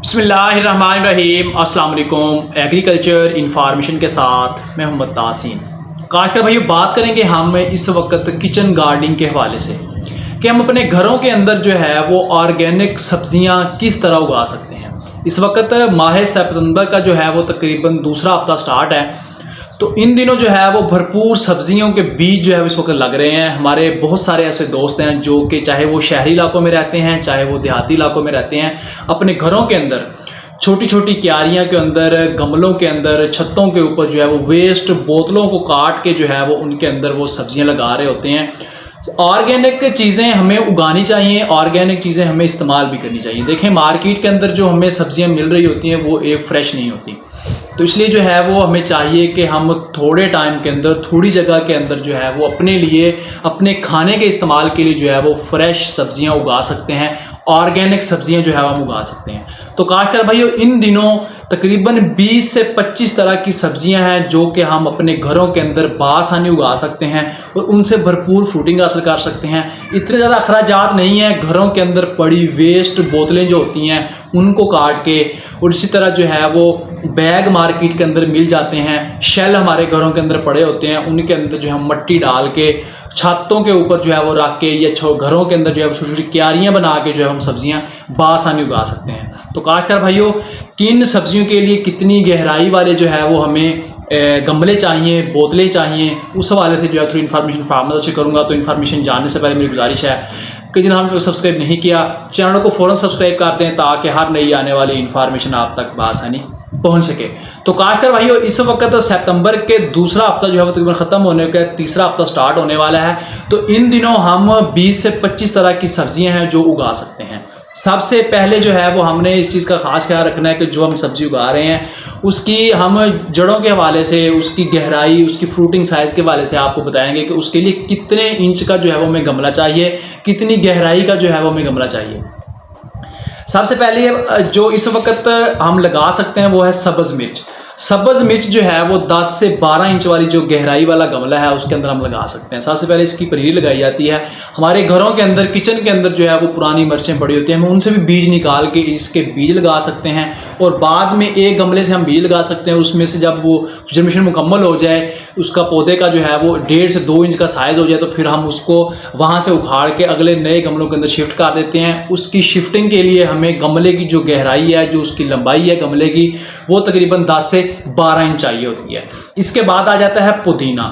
बिस्मिल्लाहिर्रहमानिर्रहीम। अस्सलाम वालेकुम। एग्रीकल्चर इन्फॉर्मेशन के साथ मैं मोहम्मद तासीन। काशकर भाइयों, बात करेंगे हम इस वक्त किचन गार्डनिंग के हवाले से कि हम अपने घरों के अंदर जो है वो ऑर्गेनिक सब्जियां किस तरह उगा सकते हैं। इस वक्त माह सितंबर का जो है वो तकरीबन दूसरा हफ्ता स्टार्ट है, तो इन दिनों जो है वो भरपूर सब्जियों के बीज जो है इस वक्त लग रहे हैं। हमारे बहुत सारे ऐसे दोस्त हैं जो कि चाहे वो शहरी इलाकों में रहते हैं, चाहे वो देहाती इलाकों में रहते हैं, अपने घरों के अंदर छोटी छोटी क्यारियां के अंदर, गमलों के अंदर, छतों के ऊपर जो है वो वेस्ट बोतलों को काट के जो है वो उनके अंदर वो सब्जियां लगा रहे होते हैं। ऑर्गेनिक चीज़ें हमें उगानी चाहिए, ऑर्गेनिक चीज़ें हमें इस्तेमाल भी करनी चाहिए। देखें, मार्केट के अंदर जो हमें सब्जियां मिल रही होती हैं वो एक फ्रेश नहीं होती, तो इसलिए जो है वो हमें चाहिए कि हम थोड़े टाइम के अंदर, थोड़ी जगह के अंदर जो है वो अपने लिए, अपने खाने के इस्तेमाल के लिए जो है वो फ्रेश सब्जियां उगा सकते हैं, ऑर्गेनिक सब्जियां जो है हम उगा सकते हैं। तो खासकर भाइयों, इन दिनों तकरीबन 20 से 25 तरह की सब्जियां हैं जो कि हम अपने घरों के अंदर बासानी उगा सकते हैं और उनसे भरपूर फ्रूटिंग हासिल कर सकते हैं। इतने ज़्यादा अखराजात नहीं है, घरों के अंदर पड़ी वेस्ट बोतलें जो होती हैं उनको काट के, और इसी तरह जो है वो बैग मार्केट के अंदर मिल जाते हैं, शेल हमारे घरों के अंदर पड़े होते हैं, उनके अंदर जो हम मट्टी डाल के छतों के ऊपर जो है वो रख के, या घरों के अंदर जो है छोटी छोटी क्यारियां बना के जो है हम सब्जियां बासानी उगा सकते हैं। तो खासकर भाइयों, किन सब्जियों के लिए कितनी गहराई वाले जो है वो हमें गमले चाहिए, बोतलें चाहिए, उस हवाले से जो है थोड़ी इन्फॉर्मेशन फार्मर से करूँगा। तो इन्फॉर्मेशन जानने से पहले मेरी गुजारिश है कि जिन्होंने हमने सब्सक्राइब नहीं किया, चैनल को फ़ौरन सब्सक्राइब कर दें ताकि हर नई आने वाली इन्फॉर्मेशन आप तक बआसानी पहुंच सके। तो खासकर भाइयों, इस वक्त सितंबर के दूसरा हफ्ता जो है वो तकरीबन ख़त्म होने का, तीसरा हफ्ता स्टार्ट होने वाला है। तो इन दिनों हम 20 से 25 तरह की सब्जियां हैं जो उगा सकते हैं। सबसे पहले जो है वो हमने इस चीज़ का ख़ास ख्याल रखना है कि जो हम सब्ज़ी उगा रहे हैं उसकी हम जड़ों के हवाले से, उसकी गहराई, उसकी फ्रूटिंग साइज़ के हवाले से आपको बताएंगे कि उसके लिए कितने इंच का जो है वो हमें गमला चाहिए, कितनी गहराई का जो है वो हमें गमला चाहिए। सबसे पहले जो इस वक्त हम लगा सकते हैं वो है सब्ज़ मिर्च। सब्ज़ मिर्च जो है वो 10 से 12 इंच वाली जो गहराई वाला गमला है उसके अंदर हम लगा सकते हैं। सबसे पहले इसकी पनीरी लगाई जाती है। हमारे घरों के अंदर, किचन के अंदर जो है वो पुरानी मिर्चें पड़ी होती हैं, हम उनसे भी बीज निकाल के इसके बीज लगा सकते हैं, और बाद में एक गमले से हम बीज लगा सकते हैं। उसमें से जब वो जर्मिनेशन मुकम्मल हो जाए, उसका पौधे का जो है वो 1.5 से 2 इंच का साइज़ हो जाए, तो फिर हम उसको वहाँ से उखाड़ के अगले नए गमलों के अंदर शिफ्ट कर देते हैं। उसकी शिफ्टिंग के लिए हमें गमले की जो गहराई है, जो उसकी लंबाई है गमले की, वो तकरीबन 10 से 12 इंच चाहिए होती है। इसके बाद आ जाता है पुदीना।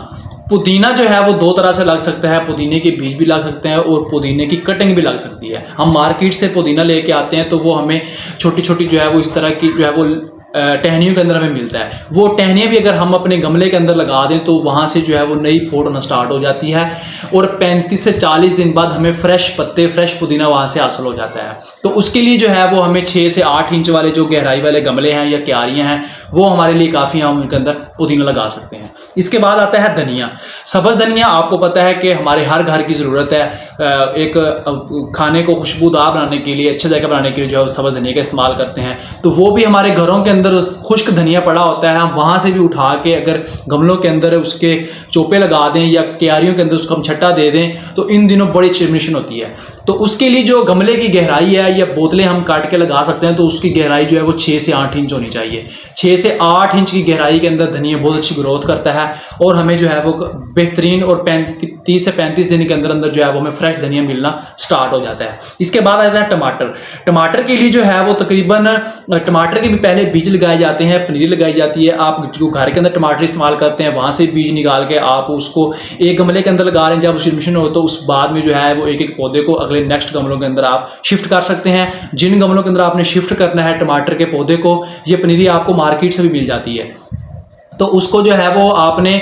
पुदीना जो है वो 2 तरह से लग सकता है, पुदीने के बीज भी लग सकते हैं और पुदीने की कटिंग भी लग सकती है। हम मार्केट से पुदीना लेके आते हैं तो वो हमें छोटी छोटी जो है वो इस तरह की जो है वो टहनियों के अंदर हमें मिलता है। वो टहनियाँ भी अगर हम अपने गमले के अंदर लगा दें तो वहाँ से जो है वो नई फोड़ होना स्टार्ट हो जाती है, और 35 से 40 दिन बाद हमें फ्रेश पत्ते, फ्रेश पुदीना वहाँ से हासिल हो जाता है। तो उसके लिए जो है वो हमें 6 से 8 इंच वाले जो गहराई वाले गमले हैं या क्यारियाँ हैं वो हमारे लिए काफ़ी, हम उनके अंदर पुदीना लगा सकते हैं। इसके बाद आता है धनिया। सब्ज़ धनिया आपको पता है कि हमारे हर घर की ज़रूरत है। एक खाने को खुशबूदार बनाने के लिए, अच्छा जायका बनाने के लिए जो है सब्ज़ धनिया का इस्तेमाल करते हैं, तो वो भी हमारे घरों के अंदर खुश्क धनिया पड़ा होता है, हम वहां से भी उठा के अगर गमलों के अंदर उसके चोपे लगा दें या क्यारियों के अंदर उसका हम छट्टा दे दें तो इन दिनों बड़ी जर्मिनेशन होती है। तो उसके लिए जो गमले की गहराई है या बोतलें हम काट के लगा सकते हैं, तो उसकी गहराई जो है वो 6 से 8 इंच होनी चाहिए। 6 से 8 इंच की गहराई के अंदर धनिया बहुत अच्छी ग्रोथ करता है और हमें जो है वो बेहतरीन, और 30 से 35 दिन के अंदर अंदर जो है वो हमें फ्रेश धनिया मिलना स्टार्ट हो जाता है। इसके बाद आता है टमाटर। टमाटर के लिए जो है वो तकरीबन, टमाटर के भी पहले बीज लगाए जाते हैं, पनीरी लगाई जाती है। आप जो घर के अंदर टमाटर इस्तेमाल करते हैं वहां से बीज निकाल के आप उसको एक गमले के अंदर लगा रहे हैं, जब उसकी मिशन हो तो उस बाद में जो है वो एक एक पौधे को अगले नेक्स्ट गमलों के अंदर आप शिफ्ट कर सकते हैं। जिन गमलों के अंदर आपने शिफ्ट करना है टमाटर के पौधे को, ये पनीरी आपको मार्केट से भी मिल जाती है, तो उसको जो है वो आपने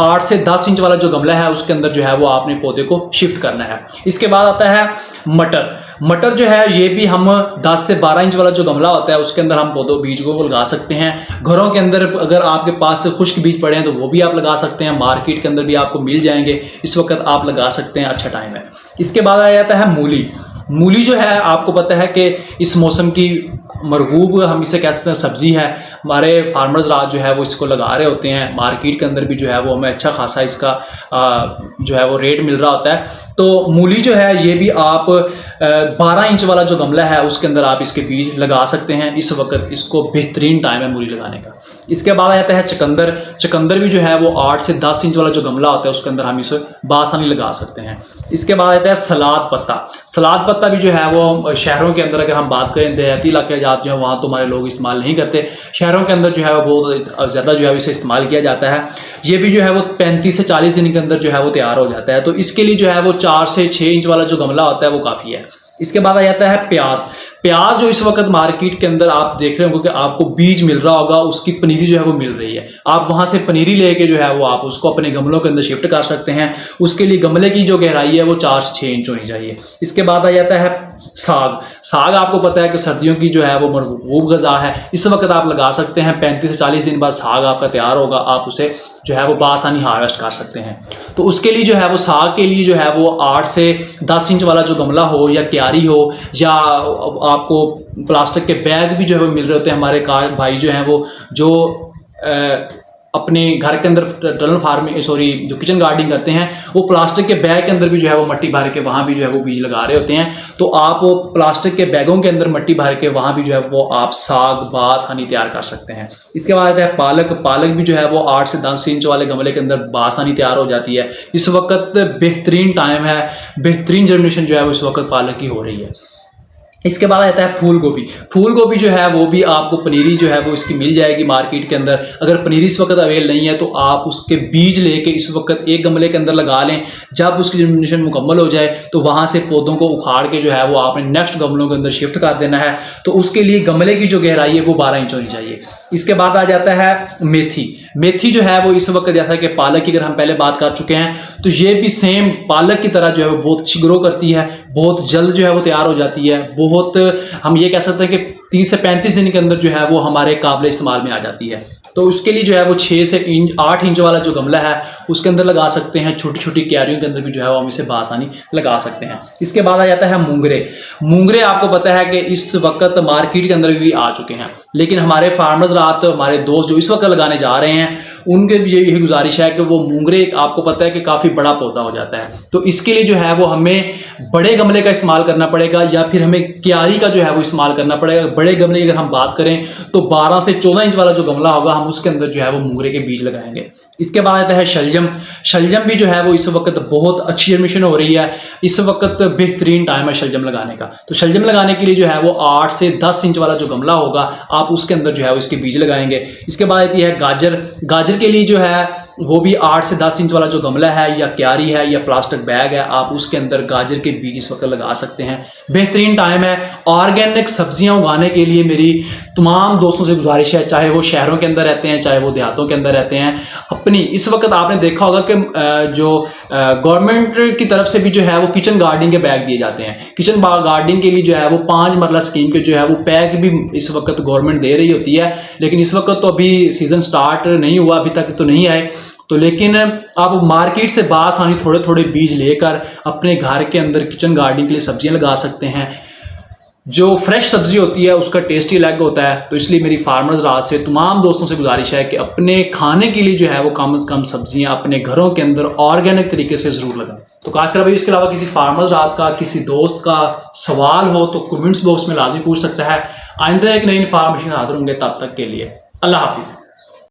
8 से 10 इंच वाला जो गमला है उसके अंदर जो है वो आपने पौधे को शिफ्ट करना है। इसके बाद आता है मटर। मटर जो है ये भी हम 10 से 12 इंच वाला जो गमला होता है उसके अंदर हम पौधों बीज को लगा सकते हैं। घरों के अंदर अगर आपके पास खुश्क बीज पड़े हैं तो वो भी आप लगा सकते हैं, मार्केट के अंदर भी आपको मिल जाएंगे, इस वक्त आप लगा सकते हैं, अच्छा टाइम है। इसके बाद आ जाता है मूली। मूली जो है आपको पता है कि इस मौसम की मरगूब, हम इसे कह सकते हैं, सब्जी है। हमारे फार्मर्स राज जो है वो इसको लगा रहे होते हैं, मार्केट के अंदर भी जो है वो हमें अच्छा खासा इसका जो है वो रेट मिल रहा होता है। तो मूली जो है ये भी आप 12 इंच वाला जो गमला है उसके अंदर आप इसके बीज लगा सकते हैं। इस वक्त इसको बेहतरीन टाइम है मूली लगाने का। इसके बाद आता है चकंदर। चकंदर भी जो है वो 8 से 10 इंच वाला जो गमला होता है उसके अंदर हम इसे बासानी लगा सकते हैं। इसके बाद आता है सलाद पत्ता। सलाद पत्ता भी जो है वो शहरों के अंदर अगर हम बात करें, देहाती इलाके जाते हैं वहाँ तो हमारे लोग इस्तेमाल नहीं करते, शहरों के अंदर जो है वो बहुत ज़्यादा जो है इसे इस्तेमाल किया जाता है। ये भी जो है वो 35 से 40 दिन के अंदर जो है वो तैयार हो जाता है। तो इसके लिए जो है वो 4 से 6 इंच वाला जो गमला होता है वो काफ़ी है। इसके बाद आ जाता है प्याज। प्याज जो इस वक्त मार्केट के अंदर आप देख रहे होंगे कि आपको बीज मिल रहा होगा, उसकी पनीरी जो है वो मिल रही है। आप वहां से पनीरी लेके जो है वो आप उसको अपने गमलों के अंदर शिफ्ट कर सकते हैं। उसके लिए गमले की जो गहराई है वो 4 से 6 इंच होनी चाहिए। इसके बाद आ जाता है साग। साग आपको पता है कि सर्दियों की जो है वो मरगूब ग़िज़ा है। इस वक्त आप लगा सकते हैं, 35 से 40 दिन बाद साग आपका तैयार होगा, आप उसे जो है वो बासानी हार्वेस्ट कर सकते हैं। तो उसके लिए जो है वो साग के लिए जो है वो 8 से 10 इंच वाला जो गमला हो या क्यारी हो, या आपको प्लास्टिक के बैग भी जो है वो मिल रहे होते हैं। हमारे भाई जो हैं वो जो अपने घर के अंदर टनल फार्मिंग जो किचन गार्डनिंग करते हैं, वो प्लास्टिक के बैग के अंदर भी जो है वो मट्टी भर के वहाँ भी जो है वो बीज लगा रहे होते हैं। तो आप प्लास्टिक के बैगों के अंदर मट्टी भर के वहाँ भी जो है वो आप साग बासानी तैयार कर सकते हैं। इसके बाद आता है पालक। पालक भी जो है वो 8 से 10 इंच वाले गमले के अंदर बासानी तैयार हो जाती है। इस वक्त बेहतरीन टाइम है, बेहतरीन जर्मिनेशन जो है वो इस वक्त पालक की हो रही है। इसके बाद आता है फूल गोभी। फूल गोभी जो है वो भी आपको पनीरी जो है वो इसकी मिल जाएगी मार्केट के अंदर। अगर पनीरी इस वक्त अवेल नहीं है तो आप उसके बीज लेके इस वक्त एक गमले के अंदर लगा लें। जब उसकी जर्मिनेशन मुकम्मल हो जाए तो वहाँ से पौधों को उखाड़ के जो है वो आपने नेक्स्ट गमलों के अंदर शिफ्ट कर देना है। तो उसके लिए गमले की जो गहराई है वो 12 इंच होनी चाहिए। इसके बाद आ जाता है मेथी। मेथी जो है वो इस वक्त जैसा कि पालक की अगर हम पहले बात कर चुके हैं, तो ये भी सेम पालक की तरह जो है वो बहुत अच्छी ग्रो करती है, बहुत जल्द जो है वो तैयार हो जाती है। बहुत हम ये कह सकते हैं कि 30 से 35 दिन के अंदर जो है वो हमारे काबिल इस्तेमाल में आ जाती है। तो उसके लिए जो है वो 6 से 8 इंच वाला जो गमला है उसके अंदर लगा सकते हैं। छोटी छोटी क्यारियों के अंदर भी जो है वो हम इसे बासानी लगा सकते हैं। इसके बाद आ जाता है मूंगरे। मूंगरे आपको पता है कि इस वक्त मार्केट के अंदर भी आ चुके हैं, लेकिन हमारे फार्मर्स रात, हमारे दोस्त जो इस वक्त लगाने जा रहे हैं, उनके भी यही गुजारिश है कि वो मूंगरे आपको पता है कि काफ़ी बड़ा पौधा हो जाता है। तो इसके लिए जो है वो हमें बड़े गमले का इस्तेमाल करना पड़ेगा, या फिर हमें क्यारी का जो है वो इस्तेमाल करना पड़ेगा। बड़े गमले की अगर हम बात करें तो 12 से 14 इंच वाला जो गमला होगा हम उसके अंदर जो है वो मूंगरे के बीज लगाएंगे। इसके बाद आता है शलजम। शलजम भी जो है वो इस वक्त बहुत अच्छी एडमिशन हो रही है। इस वक्त बेहतरीन टाइम है शलजम लगाने का। तो शलजम लगाने के लिए जो है वो 8 से 10 इंच वाला जो गमला होगा आप उसके अंदर जो है वो इसके बीज लगाएंगे। इसके बाद आती है गाजर। गाजर के लिए जो है वो भी 8 से 10 इंच वाला जो गमला है या क्यारी है या प्लास्टिक बैग है, आप उसके अंदर गाजर के बीज इस वक्त लगा सकते हैं। बेहतरीन टाइम है। ऑर्गेनिक सब्जियां उगाने के लिए मेरी तमाम दोस्तों से गुजारिश है, चाहे वो शहरों के अंदर रहते हैं चाहे वो देहातों के अंदर रहते हैं। अपनी इस वक्त आपने देखा होगा कि जो गवर्नमेंट की तरफ से भी जो है वो किचन गार्डनिंग के बैग दिए जाते हैं। किचन गार्डनिंग के लिए जो है वो 5 मरला स्कीम के जो है वो पैक भी इस वक्त गवर्नमेंट दे रही होती है, लेकिन इस वक्त तो अभी सीजन स्टार्ट नहीं हुआ, अभी तक तो नहीं आए। तो लेकिन आप मार्केट से बासानी थोड़े थोड़े बीज लेकर अपने घर के अंदर किचन गार्डनिंग के लिए सब्जियां लगा सकते हैं। जो फ्रेश सब्जी होती है उसका टेस्ट ही अलग होता है। तो इसलिए मेरी फार्मर्स राज से तमाम दोस्तों से गुजारिश है कि अपने खाने के लिए जो है वो कम से कम सब्जियां अपने घरों के अंदर ऑर्गेनिक तरीके से ज़रूर लगाएं। तो खासकर भाई इसके अलावा किसी फार्मर्स राज का, किसी दोस्त का सवाल हो तो कमेंट्स बॉक्स में लाजमी पूछ सकता है। आइंदा एक नई इन्फॉर्मेशन हाजिर होंगे, तब तक के लिए अल्लाह हाफिज़।